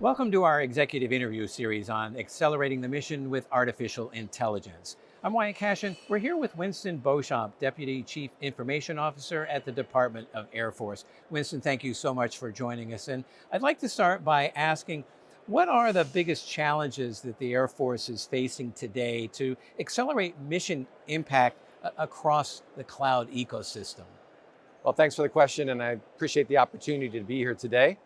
Welcome to our executive interview series on accelerating the mission with artificial intelligence. I'm Wyatt Cashin. We're here with Winston Beauchamp, Deputy Chief Information Officer at the Department of Air Force. Winston, thank you so much for joining us. And I'd like to start by asking, what are the biggest challenges that the Air Force is facing today to accelerate mission impact across the cloud ecosystem? Well, thanks for the question, and I appreciate the opportunity to be here today.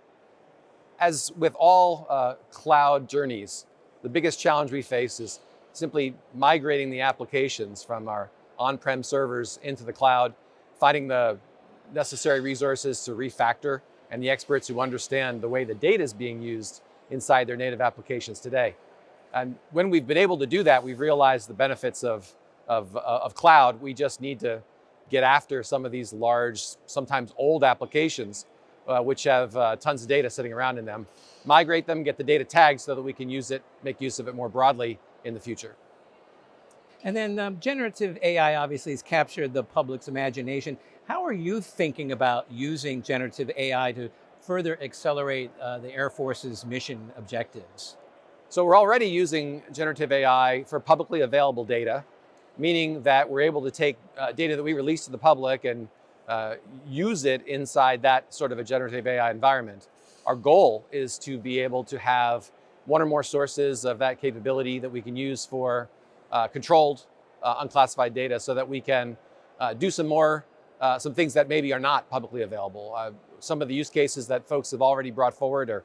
As with all cloud journeys, the biggest challenge we face is simply migrating the applications from our on-prem servers into the cloud, finding the necessary resources to refactor, and the experts who understand the way the data is being used inside their native applications today. And when we've been able to do that, we've realized the benefits of cloud. We just need to get after some of these large, sometimes old applications, which have tons of data sitting around in them, migrate them, get the data tagged so that we can use it, make use of it more broadly in the future. And then generative AI obviously has captured the public's imagination. How are you thinking about using generative AI to further accelerate the Air Force's mission objectives? So we're already using generative AI for publicly available data, meaning that we're able to take data that we release to the public and use it inside that sort of a generative AI environment. Our goal is to be able to have one or more sources of that capability that we can use for controlled, unclassified data so that we can do some things that maybe are not publicly available. Some of the use cases that folks have already brought forward are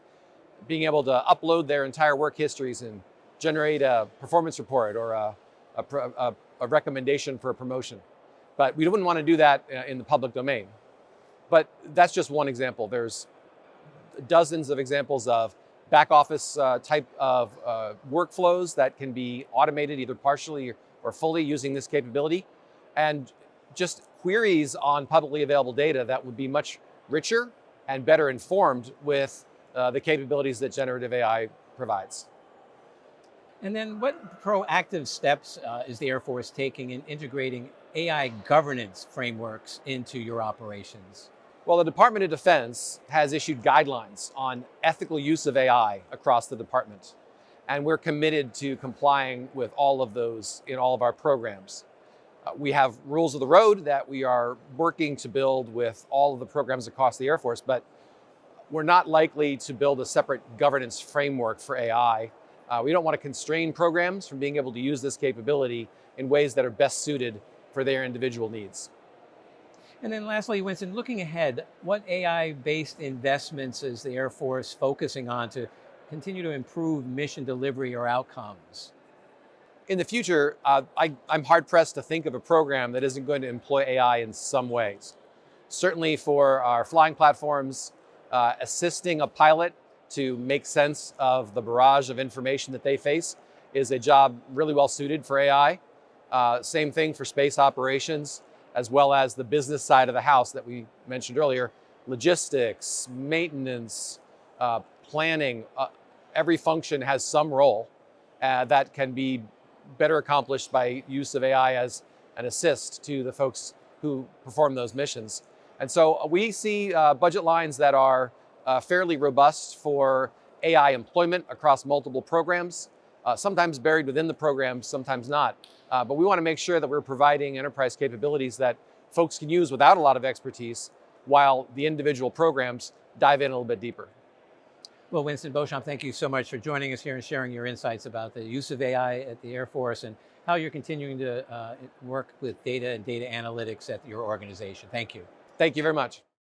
being able to upload their entire work histories and generate a performance report or a recommendation for a promotion. But we wouldn't want to do that in the public domain. But that's just one example. There's dozens of examples of back office type of workflows that can be automated either partially or fully using this capability. And just queries on publicly available data that would be much richer and better informed with the capabilities that generative AI provides. And then what proactive steps is the Air Force taking in integrating AI governance frameworks into your operations? Well, the Department of Defense has issued guidelines on ethical use of AI across the department. And we're committed to complying with all of those in all of our programs. We have rules of the road that we are working to build with all of the programs across the Air Force, but we're not likely to build a separate governance framework for AI. We don't want to constrain programs from being able to use this capability in ways that are best suited for their individual needs. And then lastly, Winston, looking ahead, what AI-based investments is the Air Force focusing on to continue to improve mission delivery or outcomes? In the future, I'm hard-pressed to think of a program that isn't going to employ AI in some ways. Certainly for our flying platforms, assisting a pilot to make sense of the barrage of information that they face is a job really well suited for AI. Same thing for space operations, as well as the business side of the house that we mentioned earlier, logistics, maintenance, planning. Every function has some role that can be better accomplished by use of AI as an assist to the folks who perform those missions. And so we see budget lines that are fairly robust for AI employment across multiple programs, sometimes buried within the program, sometimes not. But we want to make sure that we're providing enterprise capabilities that folks can use without a lot of expertise, while the individual programs dive in a little bit deeper. Well, Winston Beauchamp, thank you so much for joining us here and sharing your insights about the use of AI at the Air Force and how you're continuing to work with data and data analytics at your organization. Thank you. Thank you very much.